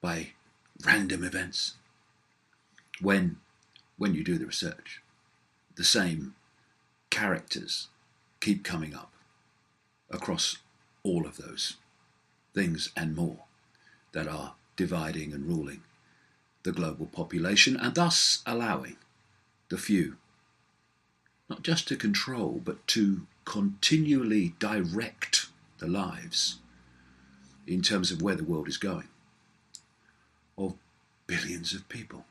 by random events. When you do the research, the same characters keep coming up across all of those things and more that are dividing and ruling the global population, and thus allowing the few not just to control but to continually direct the lives in terms of where the world is going of billions of people.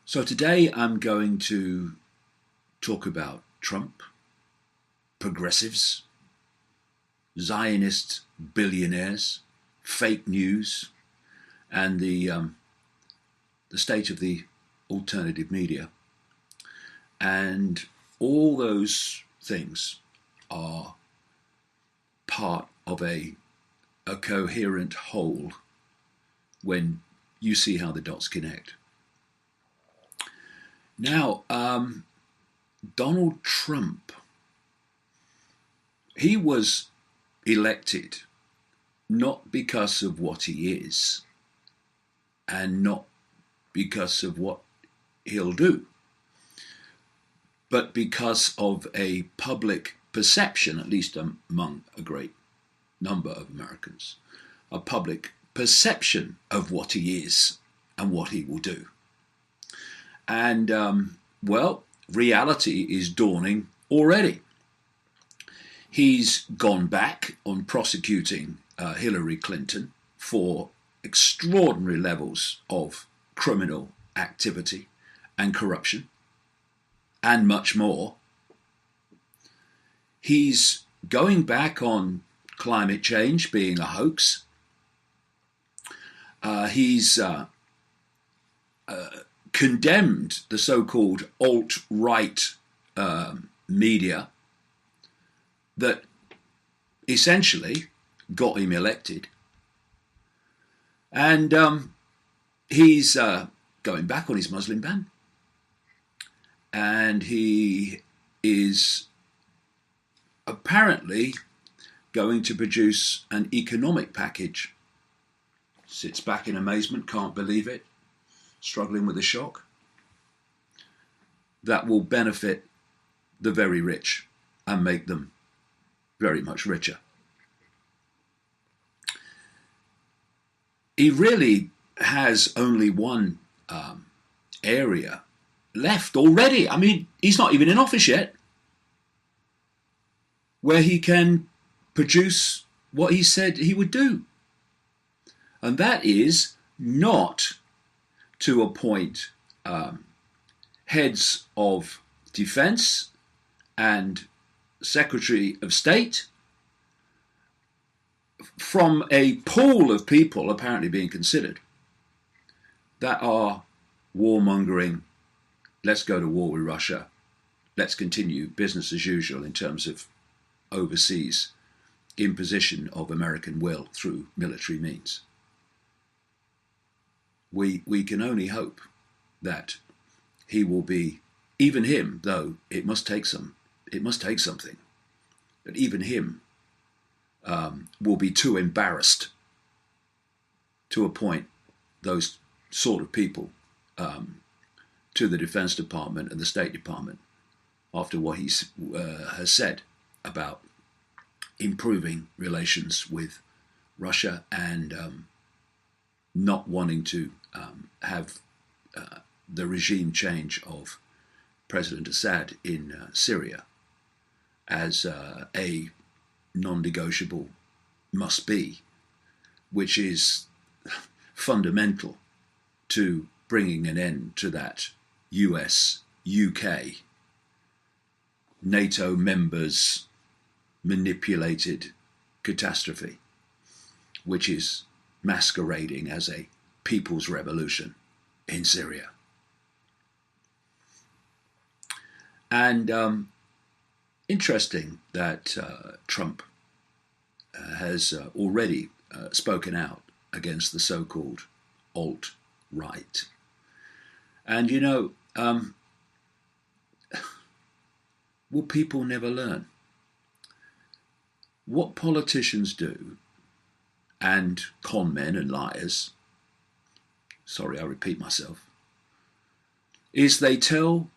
So today I'm going to talk about Trump, progressives, Zionist billionaires, fake news, and the state of the alternative media. And all those things are part of a coherent whole when you see how the dots connect. Now, Donald Trump, he was elected not because of what he is and not because of what he'll do, but because of a public perception, at least among a great number of Americans, a public perception of what he is and what he will do. And, reality is dawning already. He's gone back on prosecuting Hillary Clinton for extraordinary levels of criminal activity and corruption and much more. He's going back on climate change being a hoax. He's condemned the so-called alt-right media that essentially got him elected. And he's going back on his Muslim ban. And he is apparently going to produce an economic package. Sits back in amazement, can't believe it, struggling with the shock, that will benefit the very rich and make them very much richer. He really has only one area left already. I mean, he's not even in office yet, where he can produce what he said he would do. And that is not to appoint heads of defense and Secretary of State from a pool of people apparently being considered that are warmongering, let's go to war with Russia, let's continue business as usual in terms of overseas imposition of American will through military means. We can only hope that he will be, even him, though it must take something, that even him will be too embarrassed to appoint those sort of people to the Defense Department and the State Department after what he has said about improving relations with Russia and not wanting to have the regime change of President Assad in Syria as a non-negotiable must be, which is fundamental to bringing an end to that US-UK NATO members manipulated catastrophe, which is masquerading as a people's revolution in Syria. And interesting that Trump has already spoken out against the so-called alt-right. And you know, will people never learn? What politicians do and con men and liars, sorry, I repeat myself, is they tell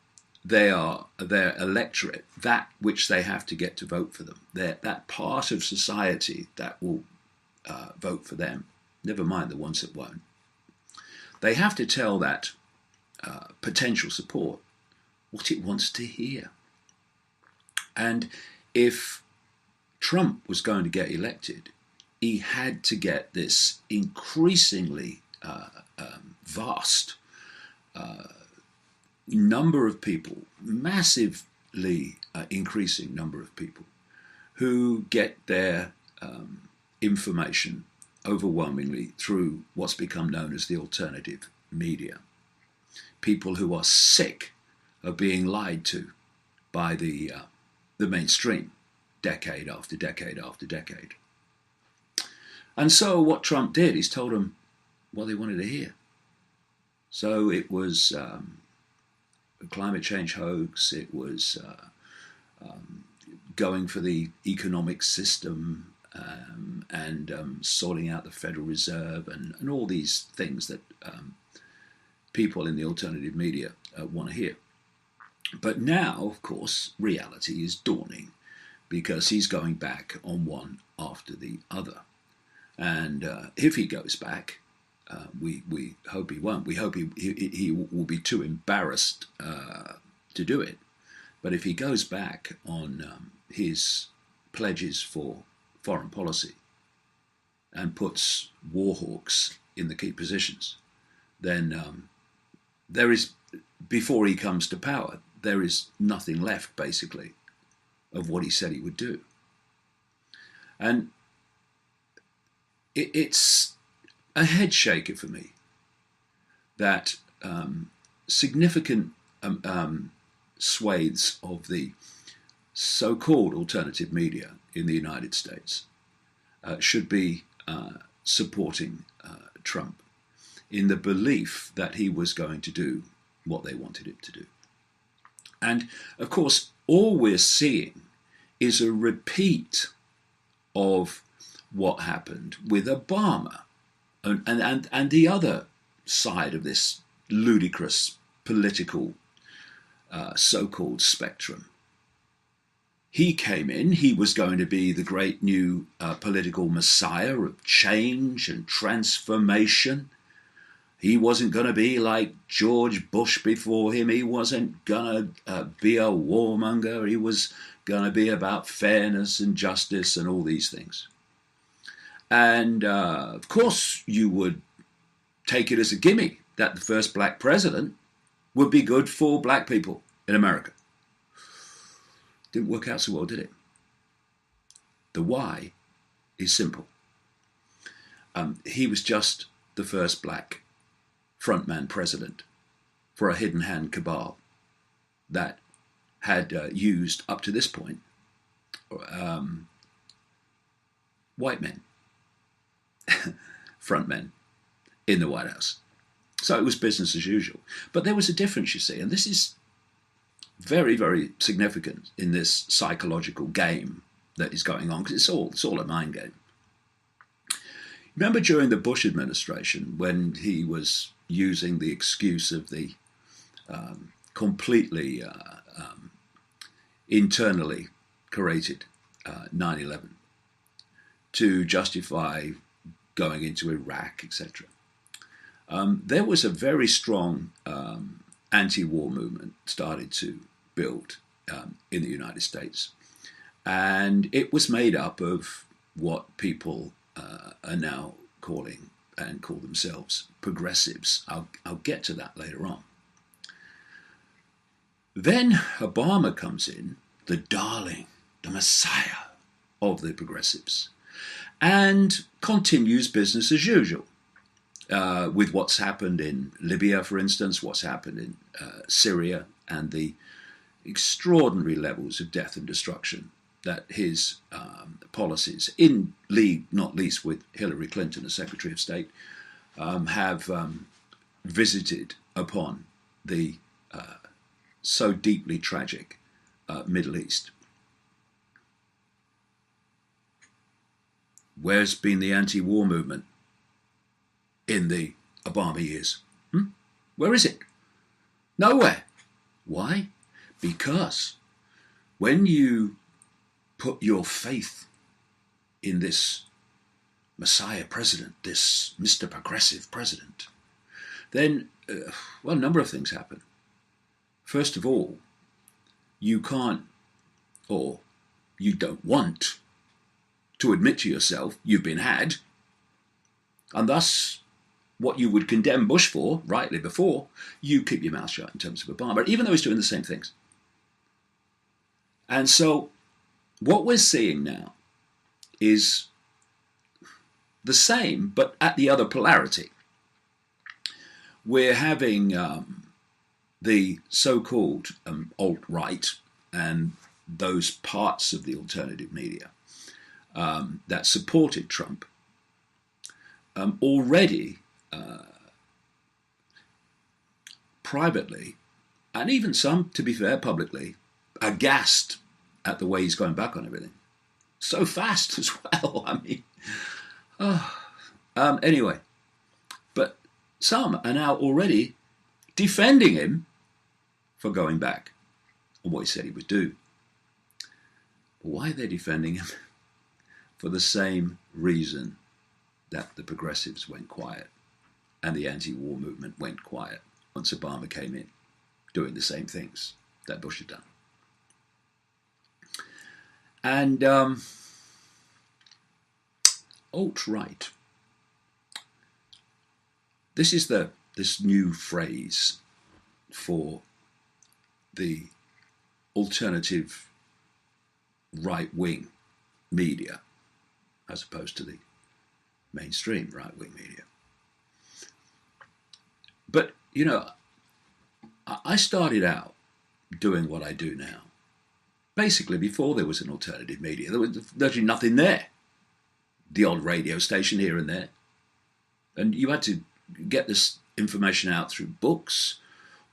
their electorate that which they have to get to vote for them. That part of society that will vote for them, never mind the ones that won't. They have to tell that potential support what it wants to hear. And if Trump was going to get elected, he had to get this increasingly vast number of people, massively increasing number of people, who get their information overwhelmingly through what's become known as the alternative media. People who are sick of being lied to by the mainstream, decade after decade after decade. And so what Trump did is told them what they wanted to hear. So it was a climate change hoax, it was going for the economic system and sorting out the Federal Reserve and all these things that people in the alternative media want to hear. But now, of course, reality is dawning because he's going back on one after the other. And if he goes back, we hope he won't. We hope he will be too embarrassed to do it. But if he goes back on his pledges for foreign policy and puts war hawks in the key positions, then there is, before he comes to power, there is nothing left, basically, of what he said he would do. And it's a head shaker for me that significant swathes of the so-called alternative media in the United States should be supporting Trump in the belief that he was going to do what they wanted him to do. And, of course, all we're seeing is a repeat of what happened with Obama and the other side of this ludicrous political so-called spectrum. He came in, he was going to be the great new political messiah of change and transformation. He wasn't going to be like George Bush before him. He wasn't going to be a warmonger. He was going to be about fairness and justice and all these things. And of course, you would take it as a gimme that the first black president would be good for black people in America. Didn't work out so well, did it? The why is simple. He was just the first black frontman president for a hidden hand cabal that had used, up to this point, white men, frontmen in the White House. So it was business as usual. But there was a difference, you see, and this is very, very significant in this psychological game that is going on, because it's all a mind game. Remember during the Bush administration when he was using the excuse of the completely internally created 9/11 to justify going into Iraq, etc. There was a very strong anti-war movement started to build in the United States. And it was made up of what people are now calling and call themselves progressives. I'll get to that later on. Then Obama comes in, the darling, the messiah of the progressives, and continues business as usual. With what's happened in Libya, for instance, what's happened in Syria, and the extraordinary levels of death and destruction that his policies, in league not least with Hillary Clinton as Secretary of State, have visited upon the so deeply tragic Middle East. Where's been the anti-war movement in the Obama years? Where is it? Nowhere. Why? Because when you put your faith in this Messiah president, this Mr. Progressive president, then, a number of things happen. First of all, you can't, or you don't want to admit to yourself you've been had, and thus what you would condemn Bush for, rightly before, you keep your mouth shut in terms of Obama, even though he's doing the same things. And so what we're seeing now is the same, but at the other polarity. We're having the so-called alt-right and those parts of the alternative media that supported Trump already privately, and even some, to be fair, publicly, aghast at the way he's going back on everything. So fast as well. I mean, anyway, but some are now already defending him for going back on what he said he would do. Why they're defending him? For the same reason that the progressives went quiet and the anti-war movement went quiet once Obama came in, doing the same things that Bush had done. And alt-right. This is this new phrase for the alternative right-wing media, as opposed to the mainstream right-wing media. But, you know, I started out doing what I do now, basically before there was an alternative media. There was virtually nothing there. The odd radio station here and there. And you had to get this information out through books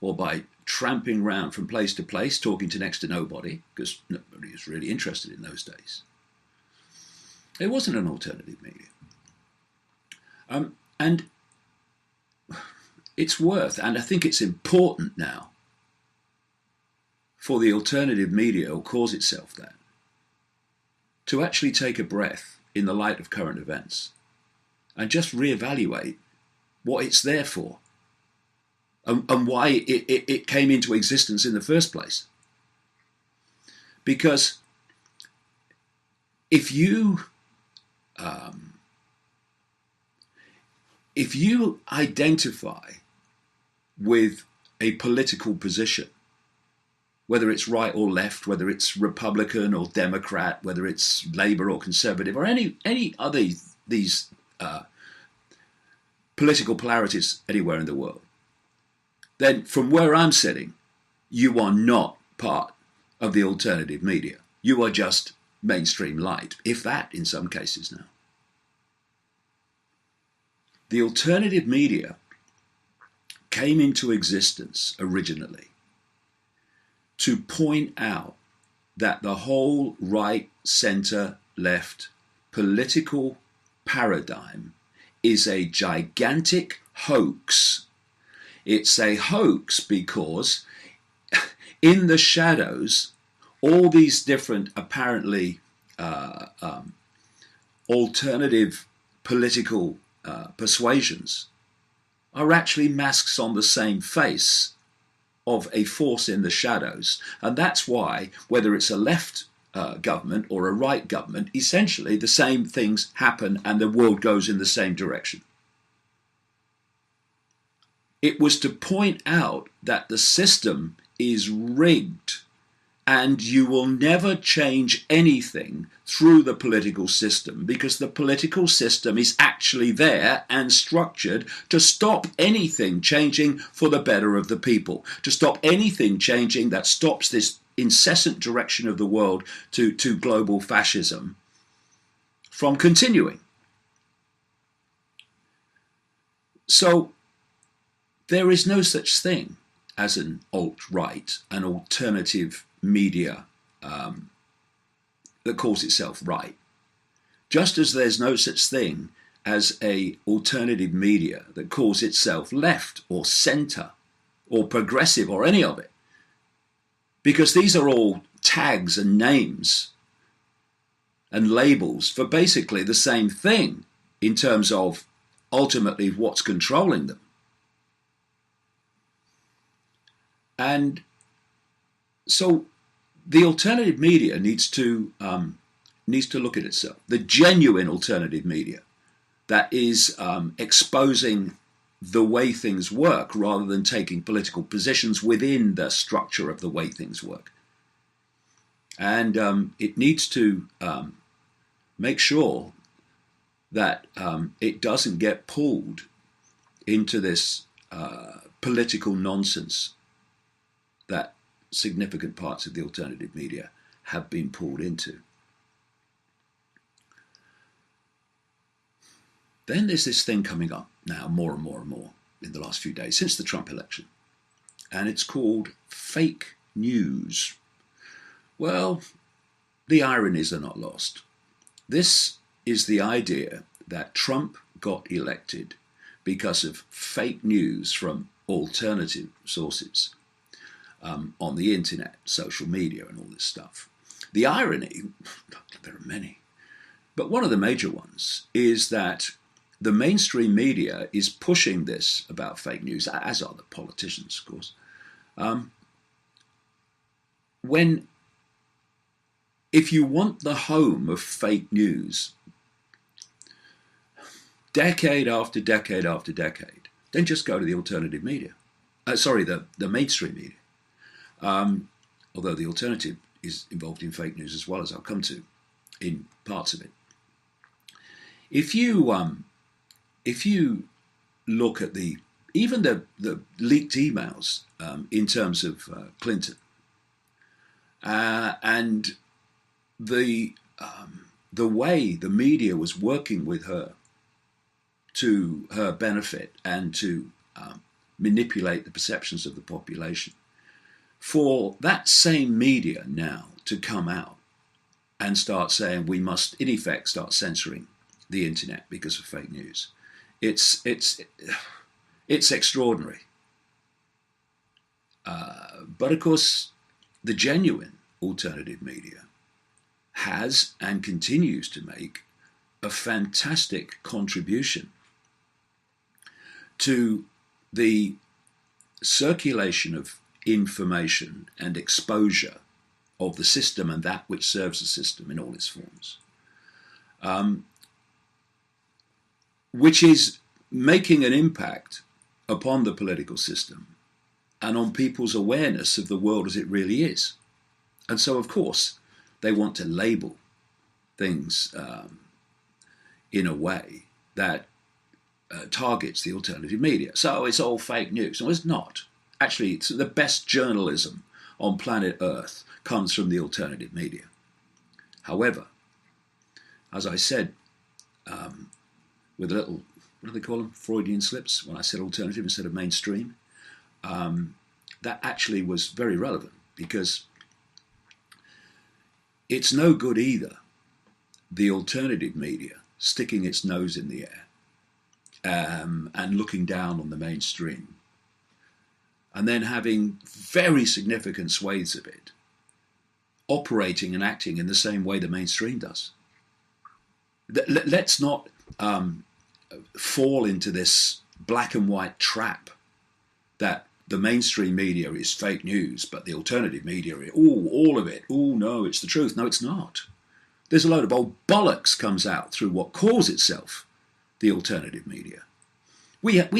or by tramping around from place to place, talking to next to nobody, because nobody was really interested in those days. It wasn't an alternative media. And it's worth, and I think it's important now, for the alternative media, or calls itself that, to actually take a breath in the light of current events and just reevaluate what it's there for and why it came into existence in the first place. Because if you identify with a political position, whether it's right or left, whether it's Republican or Democrat, whether it's Labour or Conservative, or any other these political polarities anywhere in the world, then from where I'm sitting, you are not part of the alternative media. You are just mainstream light, if that in some cases now. The alternative media came into existence originally to point out that the whole right, centre, left political paradigm is a gigantic hoax. It's a hoax because in the shadows, all these different apparently alternative political persuasions are actually masks on the same face of a force in the shadows. And that's why, whether it's a left government or a right government, essentially the same things happen and the world goes in the same direction. It was to point out that the system is rigged and you will never change anything through the political system, because the political system is actually there and structured to stop anything changing for the better of the people, to stop anything changing that stops this incessant direction of the world to global fascism from continuing. So there is no such thing as an alt-right, an alternative media that calls itself right. Just as there's no such thing as a alternative media that calls itself left or centre or progressive or any of it, because these are all tags and names and labels for basically the same thing in terms of ultimately what's controlling them. And so the alternative media needs to look at itself. The genuine alternative media that is exposing the way things work rather than taking political positions within the structure of the way things work. And it needs to make sure that it doesn't get pulled into this political nonsense that significant parts of the alternative media have been pulled into. Then there's this thing coming up now more and more and more in the last few days since the Trump election, and it's called fake news. Well, the ironies are not lost. This is the idea that Trump got elected because of fake news from alternative sources on the internet, social media, and all this stuff. The irony, there are many, but one of the major ones is that the mainstream media is pushing this about fake news, as are the politicians, of course. If you want the home of fake news, decade after decade after decade, then just go to the alternative media. The mainstream media. Although the alternative is involved in fake news as well, as I'll come to in parts of it. If you look at even the leaked emails in terms of Clinton and the way the media was working with her to her benefit and to manipulate the perceptions of the population, for that same media now to come out and start saying we must in effect start censoring the internet because of fake news, it's extraordinary. But of course, the genuine alternative media has and continues to make a fantastic contribution to the circulation of information and exposure of the system and that which serves the system in all its forms, which is making an impact upon the political system and on people's awareness of the world as it really is. And so, of course, they want to label things in a way that targets the alternative media. So it's all fake news. No, it's not. Actually, it's the best journalism on planet Earth comes from the alternative media. However, as I said, with a little, what do they call them, Freudian slips, when I said alternative instead of mainstream, that actually was very relevant, because it's no good either, the alternative media sticking its nose in the air and looking down on the mainstream, and then having very significant swathes of it operating and acting in the same way the mainstream does. Let's not fall into this black and white trap that the mainstream media is fake news, but the alternative media, all of it, no, it's the truth. No, it's not. There's a load of old bollocks comes out through what calls itself the alternative media. We have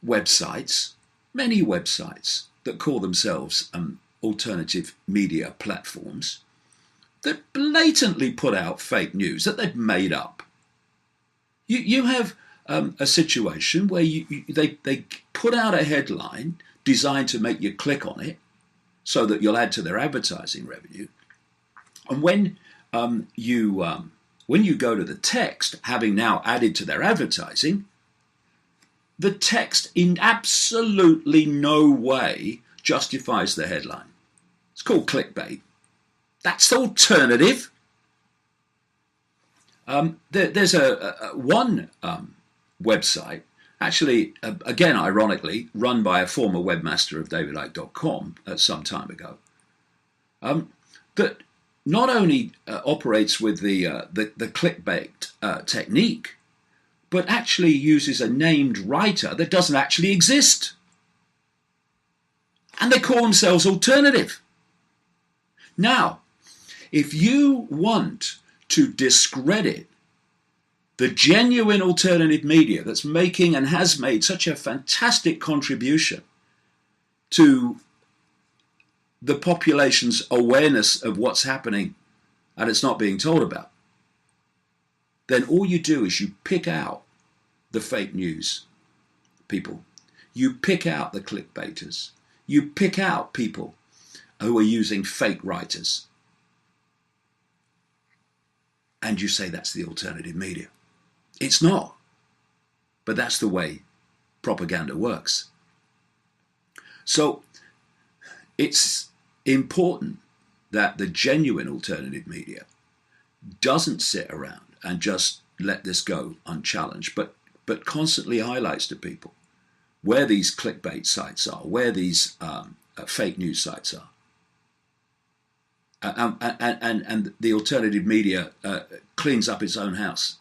websites, many websites that call themselves alternative media platforms that blatantly put out fake news that they've made up. You have a situation where they put out a headline designed to make you click on it so that you'll add to their advertising revenue. And when you go to the text, having now added to their advertising, the text in absolutely no way justifies the headline. It's called clickbait. That's alternative. There's one website, actually, again, ironically, run by a former webmaster of davidicke.com some time ago, that not only operates with the clickbait technique, but actually uses a named writer that doesn't actually exist. And they call themselves alternative. Now, if you want to discredit the genuine alternative media that's making and has made such a fantastic contribution to the population's awareness of what's happening and it's not being told about, then all you do is you pick out the fake news people. You pick out the clickbaiters. You pick out people who are using fake writers. And you say that's the alternative media. It's not. But that's the way propaganda works. So it's important that the genuine alternative media doesn't sit around and just let this go unchallenged, but constantly highlights to people where these clickbait sites are, where these fake news sites are. And the alternative media cleans up its own house.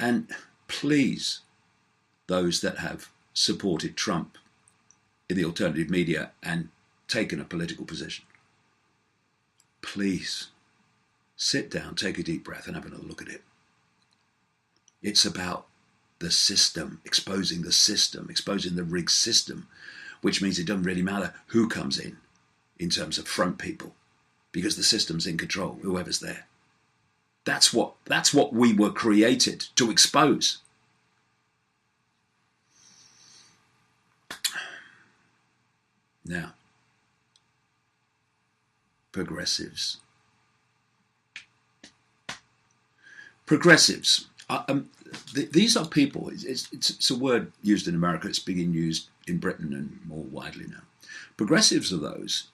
And please, those that have supported Trump in the alternative media and taken a political position, please sit down, take a deep breath and have another look at it. It's about the system, exposing the rigged system, which means it doesn't really matter who comes in terms of front people, because the system's in control, whoever's there. That's what we were created to expose. Now, progressives. These are people, it's a word used in America, it's being used in Britain and more widely now. Progressives are those,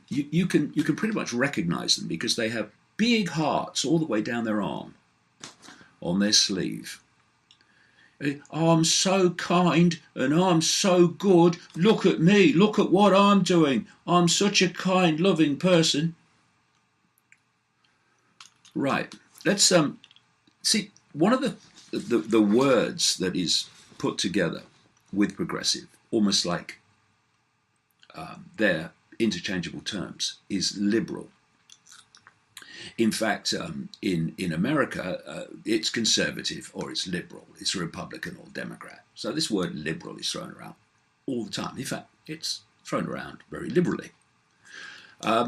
you can pretty much recognize them because they have big hearts all the way down their arm, on their sleeve. I'm so kind and I'm so good. Look at me. Look at what I'm doing. I'm such a kind, loving person. Right. Let's see. One of the words that is put together with progressive, almost like they're interchangeable terms, is liberal. In fact, in America, it's conservative or it's liberal. It's Republican or Democrat. So this word liberal is thrown around all the time. In fact, it's thrown around very liberally.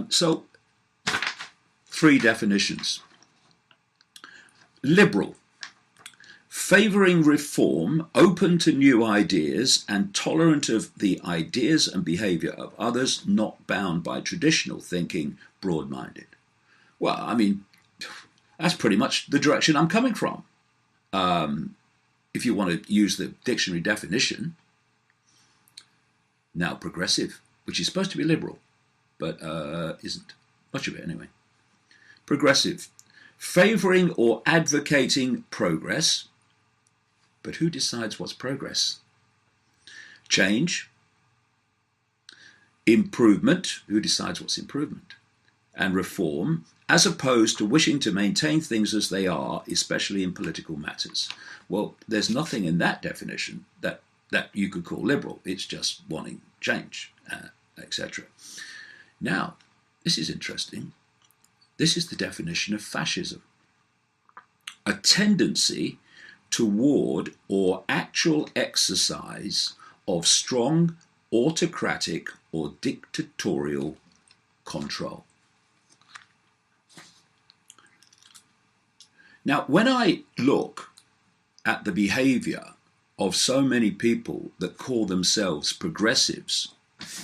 So, 3 definitions. Liberal, favouring reform, open to new ideas and tolerant of the ideas and behaviour of others, not bound by traditional thinking, broad-minded. Well, I mean, that's pretty much the direction I'm coming from. If you want to use the dictionary definition. Now, progressive, which is supposed to be liberal, but isn't. Much of it anyway. Progressive, favouring or advocating progress. But who decides what's progress? Change. Improvement. Who decides what's improvement? And reform, as opposed to wishing to maintain things as they are, especially in political matters. Well, there's nothing in that definition that you could call liberal. It's just wanting change, etc. Now, this is interesting. This is the definition of fascism. A tendency toward or actual exercise of strong autocratic or dictatorial control. Now, when I look at the behaviour of so many people that call themselves progressives,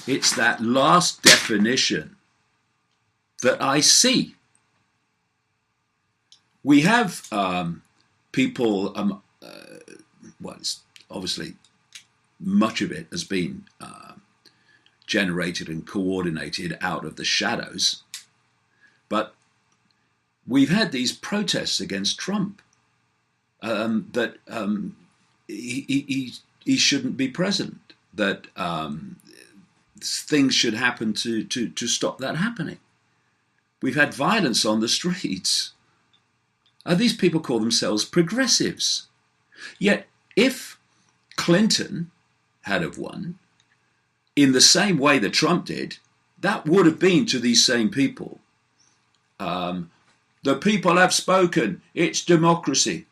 it's that last definition that I see. We have people, well, it's obviously much of it has been generated and coordinated out of the shadows, but we've had these protests against Trump, that he shouldn't be president, that things should happen to stop that happening. We've had violence on the streets. These people call themselves progressives. Yet if Clinton had have won in the same way that Trump did, that would have been to these same people, the people have spoken, it's democracy.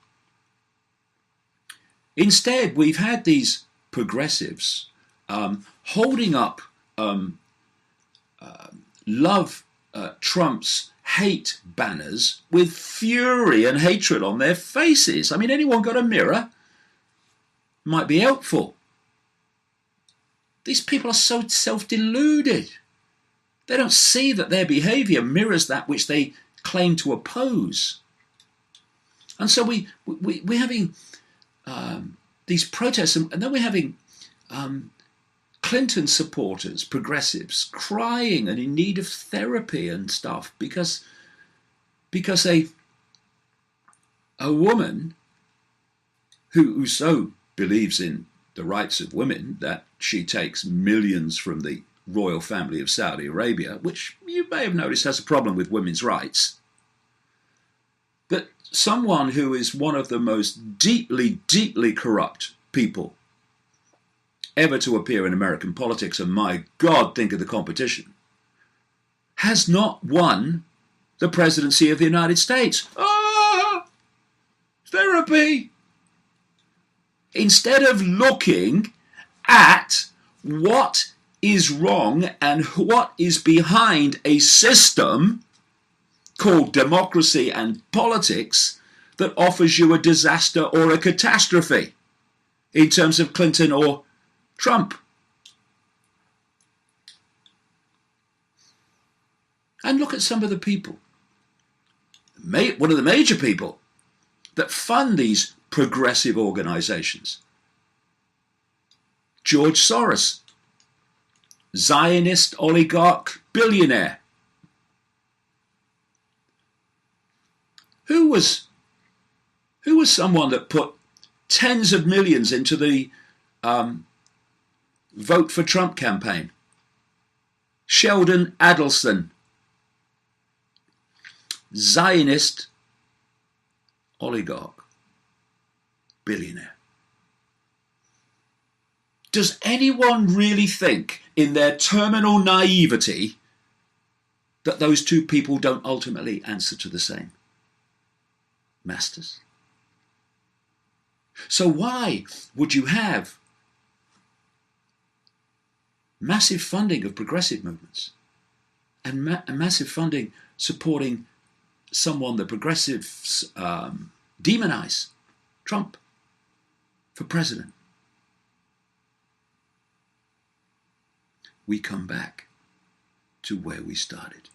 Instead, we've had these progressives holding up love Trump's hate banners with fury and hatred on their faces. I mean, anyone got a mirror? Might be helpful. These people are so self-deluded. They don't see that their behavior mirrors that which they claim to oppose. And so we're having these protests, and then we're having Clinton supporters, progressives, crying and in need of therapy and stuff because a woman who so believes in the rights of women that she takes millions from the royal family of Saudi Arabia, which you may have noticed has a problem with women's rights, that someone who is one of the most deeply, deeply corrupt people ever to appear in American politics, and my God, think of the competition, has not won the presidency of the United States. Therapy! Instead of looking at what is wrong and what is behind a system called democracy and politics that offers you a disaster or a catastrophe in terms of Clinton or Trump. And look at some of the people, one of the major people that fund these progressive organizations. George Soros, Zionist oligarch billionaire. Who was someone that put tens of millions into the Vote for Trump campaign? Sheldon Adelson, Zionist oligarch, billionaire. Does anyone really think, in their terminal naivety, that those two people don't ultimately answer to the same masters? So why would you have massive funding of progressive movements and massive funding supporting someone the progressives demonize, Trump, for president? We come back to where we started.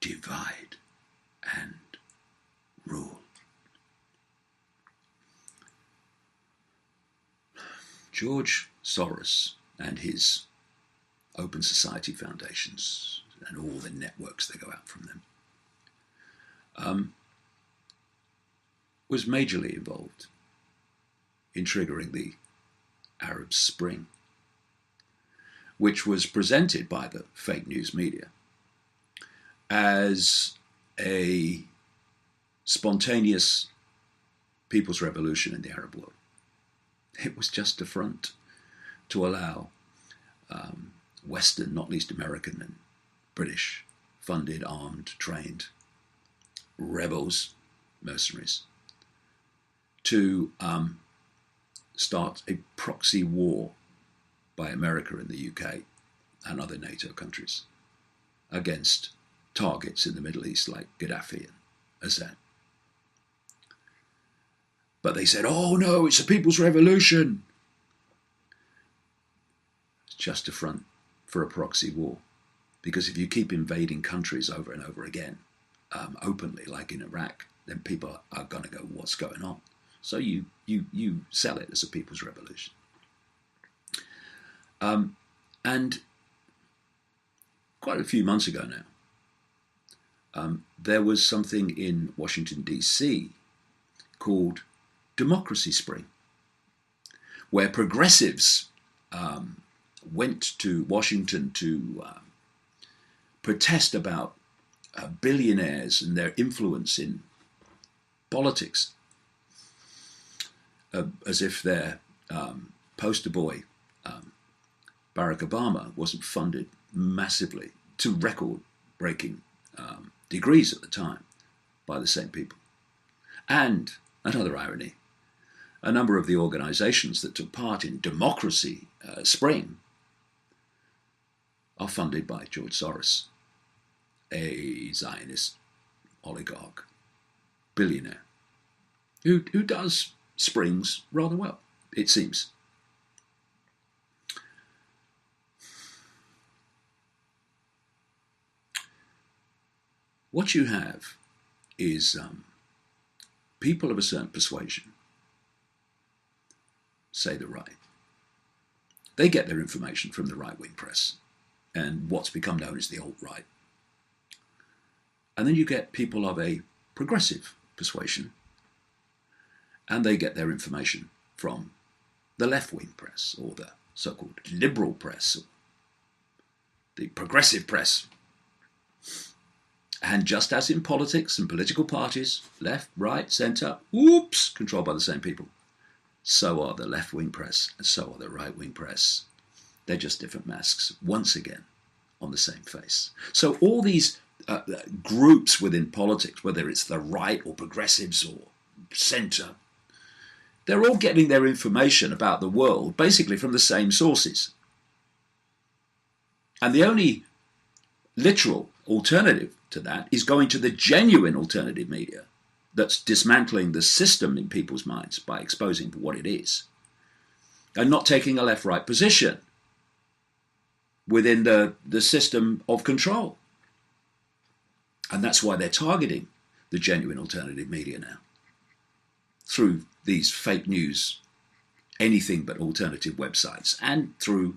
Divide and rule. George Soros and his Open Society foundations and all the networks that go out from them was majorly involved in triggering the Arab Spring, which was presented by the fake news media as a spontaneous people's revolution in the Arab world. It was just a front to allow Western, not least American and British, funded, armed, trained rebels, mercenaries, to start a proxy war by America and the UK and other NATO countries against targets in the Middle East like Gaddafi and Assad. But they said, oh no, it's a people's revolution. It's just a front for a proxy war. Because if you keep invading countries over and over again, openly, like in Iraq, then people are going to go, what's going on? So you sell it as a people's revolution. And quite a few months ago there was something in Washington, D.C. called Democracy Spring, where progressives went to Washington to protest about billionaires and their influence in politics, as if their poster boy, Barack Obama, wasn't funded massively to record-breaking degrees at the time by the same people. And another irony, a number of the organizations that took part in Democracy Spring are funded by George Soros, a Zionist oligarch, billionaire, who does springs rather well, it seems. What you have is people of a certain persuasion, say the right. They get their information from the right-wing press and what's become known as the alt-right. And then you get people of a progressive persuasion, and they get their information from the left-wing press, or the so-called liberal press, or the progressive press. And just as in politics and political parties, left, right, centre, whoops, controlled by the same people, so are the left-wing press and so are the right-wing press. They're just different masks, once again, on the same face. So all these groups within politics, whether it's the right or progressives or centre, they're all getting their information about the world basically from the same sources. And the only literal alternative to that is going to the genuine alternative media that's dismantling the system in people's minds by exposing what it is and not taking a left-right position within the system of control. And that's why they're targeting the genuine alternative media now through these fake news, anything but alternative websites, and through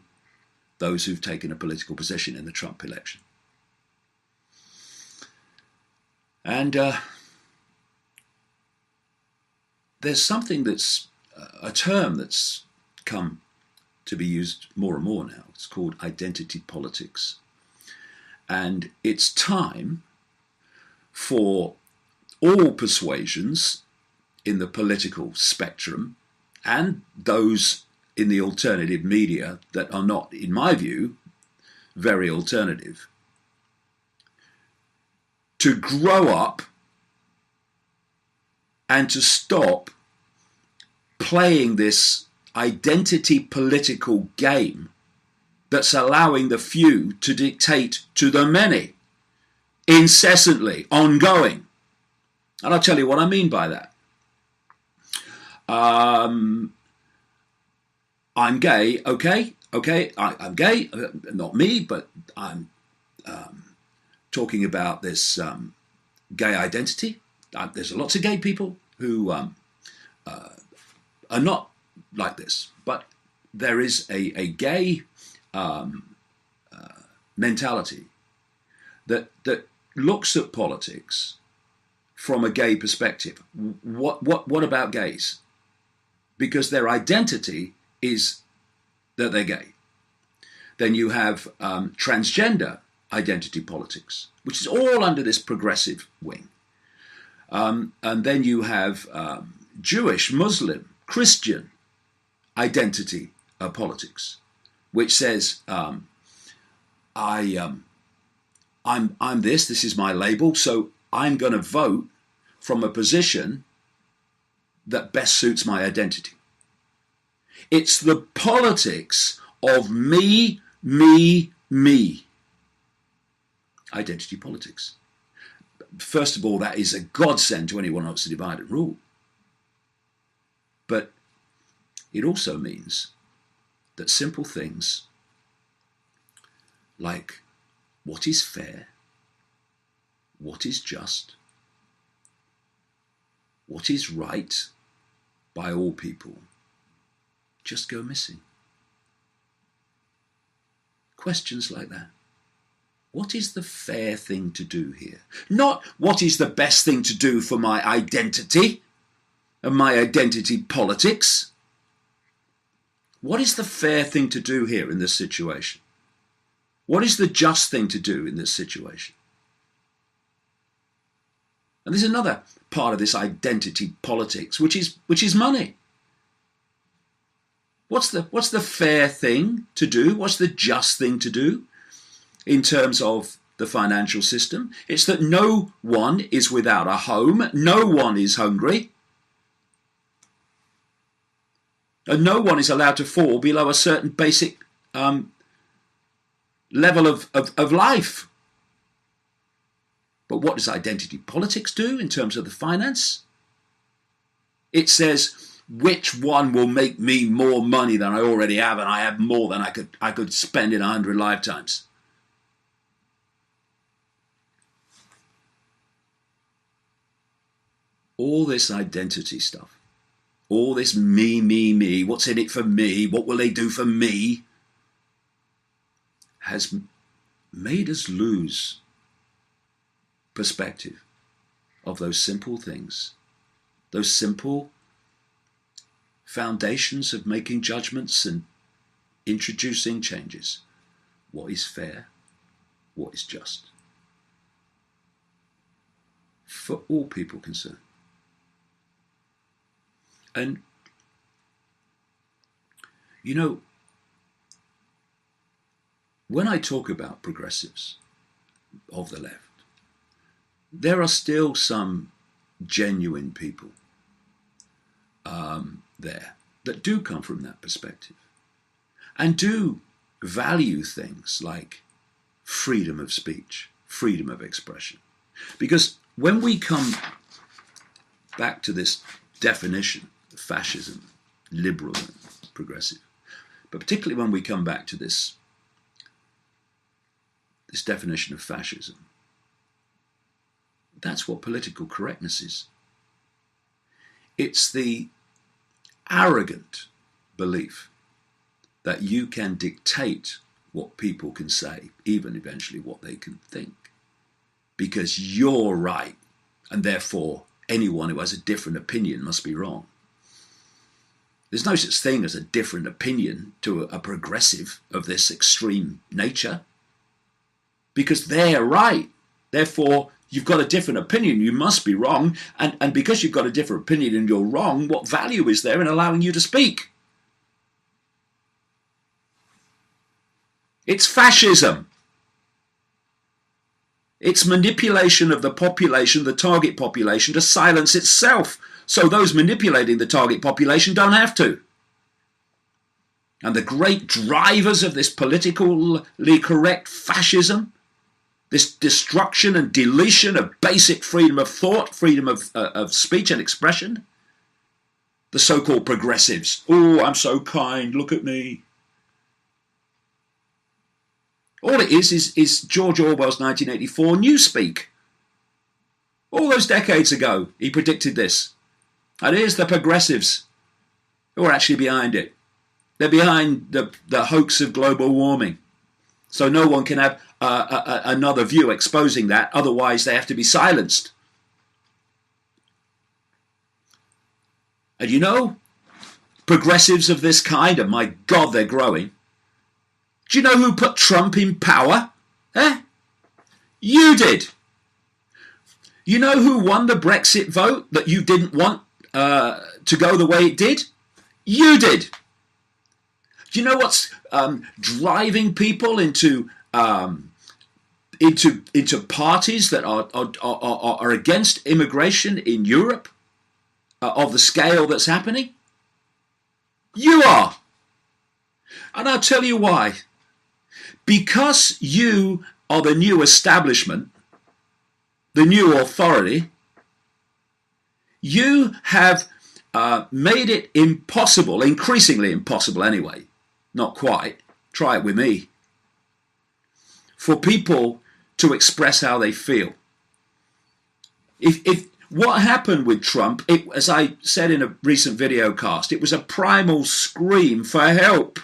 those who've taken a political position in the Trump election. And there's something that's a term that's come to be used more and more now. It's called identity politics. And it's time for all persuasions in the political spectrum and those in the alternative media that are not, in my view, very alternative, to grow up and to stop playing this identity political game that's allowing the few to dictate to the many, incessantly, ongoing. And I'll tell you what I mean by that. I'm gay, okay, I'm gay, not me, but I'm talking about this gay identity. There's lots of gay people who are not like this, but there is a gay mentality that looks at politics from a gay perspective. What about gays? Because their identity is that they're gay. Then you have transgender identity politics, which is all under this progressive wing. And then you have Jewish, Muslim, Christian identity politics, which says I'm this is my label, so I'm going to vote from a position that best suits my identity. It's the politics of me. Identity politics. First of all, that is a godsend to anyone who wants to divide and rule. But it also means that simple things like what is fair, what is just, what is right by all people, just go missing. Questions like that. what is the fair thing to do here? Not what is the best thing to do for my identity and my identity politics. What is the fair thing to do here in this situation? What is the just thing to do in this situation? And there's another part of this identity politics, which is money. What's the fair thing to do? What's the just thing to do in terms of the financial system? It's that no one is without a home, no one is hungry, and no one is allowed to fall below a certain basic level of life. But what does identity politics do in terms of the finance? It says, which one will make me more money than I already have, and I have more than I could spend in 100 lifetimes. All this identity stuff, all this me, what's in it for me, what will they do for me, has made us lose perspective of those simple things, those simple foundations of making judgments and introducing changes. What is fair? What is just? For all people concerned. And, you know, when I talk about progressives of the left, there are still some genuine people there that do come from that perspective and do value things like freedom of speech, freedom of expression. Because when we come back to this definition of fascism, liberal and progressive, but particularly when we come back to this definition of fascism, that's what political correctness is. It's the arrogant belief that you can dictate what people can say, even eventually what they can think, because you're right, and therefore anyone who has a different opinion must be wrong. There's no such thing as a different opinion to a progressive of this extreme nature, because they're right. Therefore, you've got a different opinion, you must be wrong, and because you've got a different opinion and you're wrong, what value is there in allowing you to speak? It's fascism. It's manipulation of the population, the target population, to silence itself, so those manipulating the target population don't have to. And the great drivers of this politically correct fascism, this destruction and deletion of basic freedom of thought, freedom of speech and expression, the so-called progressives. Oh, I'm so kind, look at me. All it is George Orwell's 1984 Newspeak. All those decades ago, he predicted this. And here's the progressives who are actually behind it. They're behind the hoax of global warming. So no one can have another view exposing that, otherwise they have to be silenced. And you know, progressives of this kind, and my God, they're growing. Do you know who put Trump in power? You did. You know who won the Brexit vote that you didn't want to go the way it did? You did. Do you know what's driving people into parties that are against immigration in Europe of the scale that's happening? You are. And I'll tell you why. Because you are the new establishment, the new authority, you have made it impossible, increasingly impossible anyway, not quite, try it with me, for people to express how they feel. If what happened with Trump, as I said in a recent video cast, it was a primal scream for help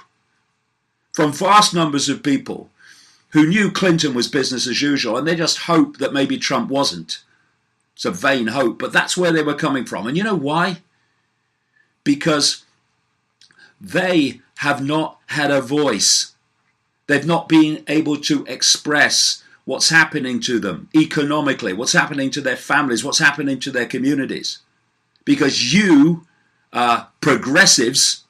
from vast numbers of people who knew Clinton was business as usual, and they just hoped that maybe Trump wasn't. It's a vain hope, but that's where they were coming from. And you know why? Because they have not had a voice. They've not been able to express what's happening to them economically, what's happening to their families, what's happening to their communities. Because you, progressives,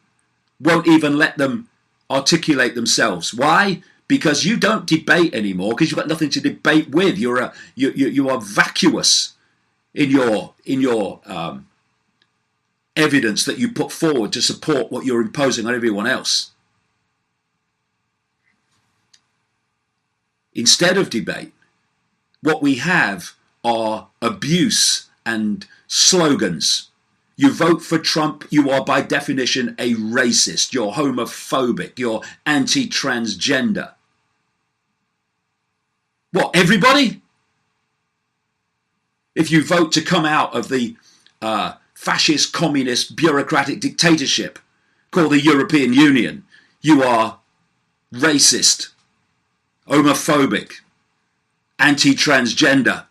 won't even let them articulate themselves. Why? Because you don't debate anymore, because you've got nothing to debate with. You are vacuous in your evidence that you put forward to support what you're imposing on everyone else. Instead of debate, what we have are abuse and slogans. You vote for Trump, you are by definition a racist, you're homophobic, you're anti-transgender. What, everybody? If you vote to come out of the fascist, communist, bureaucratic dictatorship called the European Union, you are racist, homophobic, anti-transgender.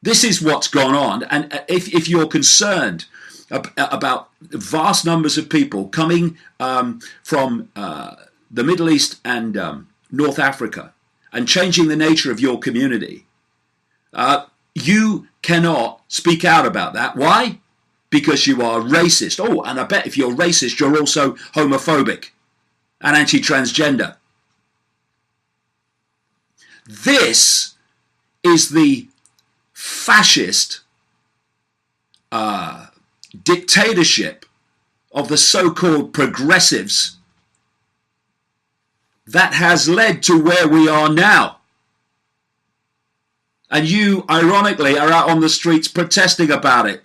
This is what's gone on, and if you're concerned about vast numbers of people coming from the Middle East and North Africa and changing the nature of your community, you cannot speak out about that. Why? Because you are racist. Oh, and I bet if you're racist, you're also homophobic and anti-transgender. This is the fascist dictatorship of the so-called progressives that has led to where we are now. And you, ironically, are out on the streets protesting about it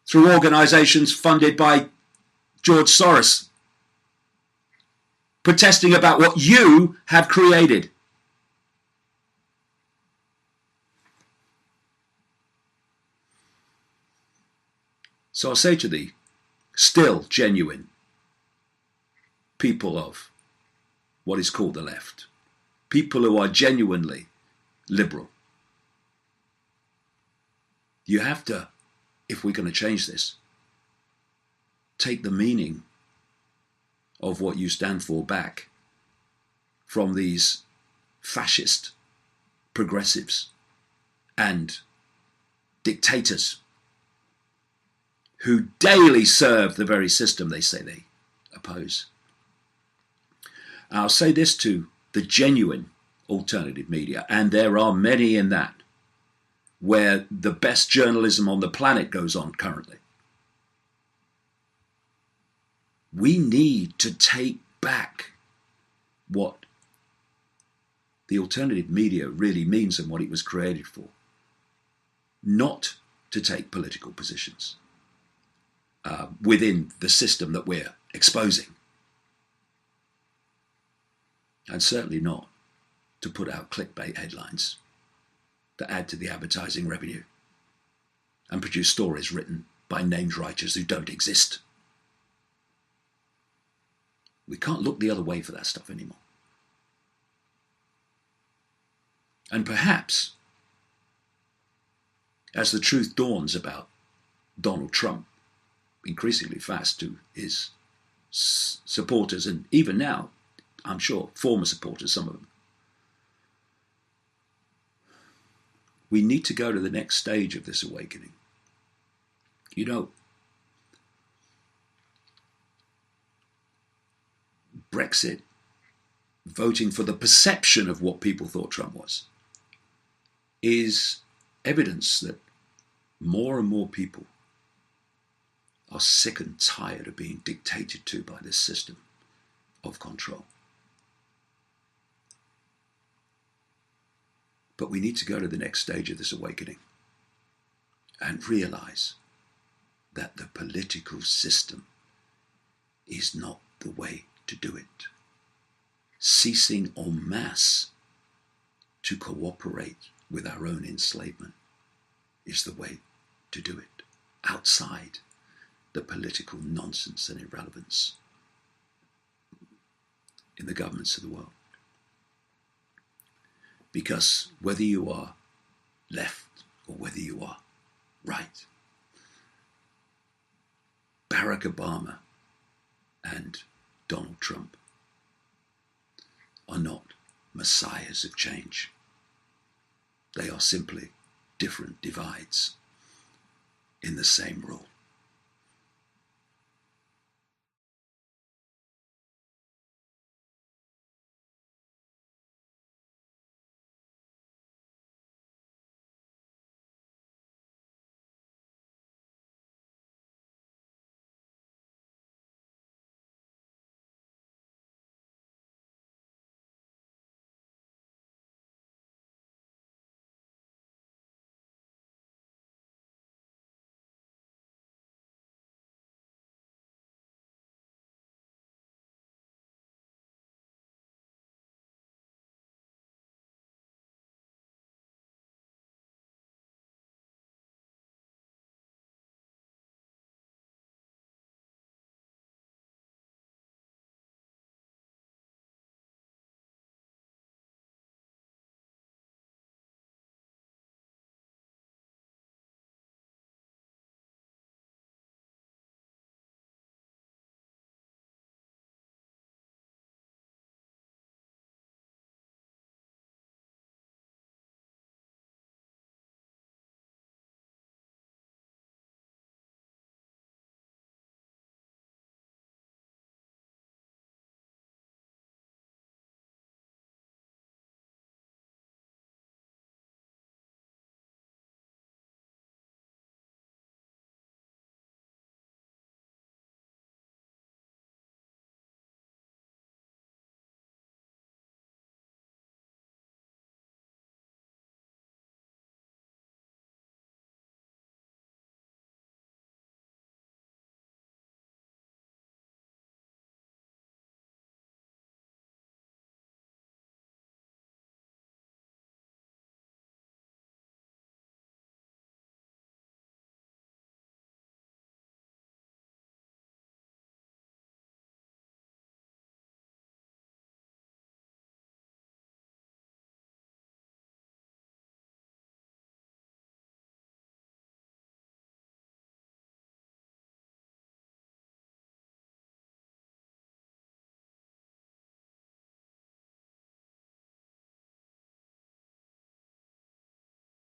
through organizations funded by George Soros, protesting about what you have created. So I say to the still genuine people of what is called the left, people who are genuinely liberal, you have to, if we're going to change this, take the meaning of what you stand for back from these fascist progressives and dictators who daily serve the very system they say they oppose. I'll say this to the genuine alternative media, and there are many in that, where the best journalism on the planet goes on currently. We need to take back what the alternative media really means and what it was created for. Not to take political positions within the system that we're exposing. And certainly not to put out clickbait headlines that add to the advertising revenue and produce stories written by named writers who don't exist. We can't look the other way for that stuff anymore. And perhaps, as the truth dawns about Donald Trump, increasingly fast to his supporters, and even now, I'm sure, former supporters, some of them, we need to go to the next stage of this awakening. You know, Brexit, voting for the perception of what people thought Trump was, is evidence that more and more people are sick and tired of being dictated to by this system of control. But we need to go to the next stage of this awakening and realize that the political system is not the way to do it. Ceasing en masse to cooperate with our own enslavement is the way to do it, outside the political nonsense and irrelevance in the governments of the world. Because whether you are left or whether you are right, Barack Obama and Donald Trump are not messiahs of change. They are simply different divides in the same rule.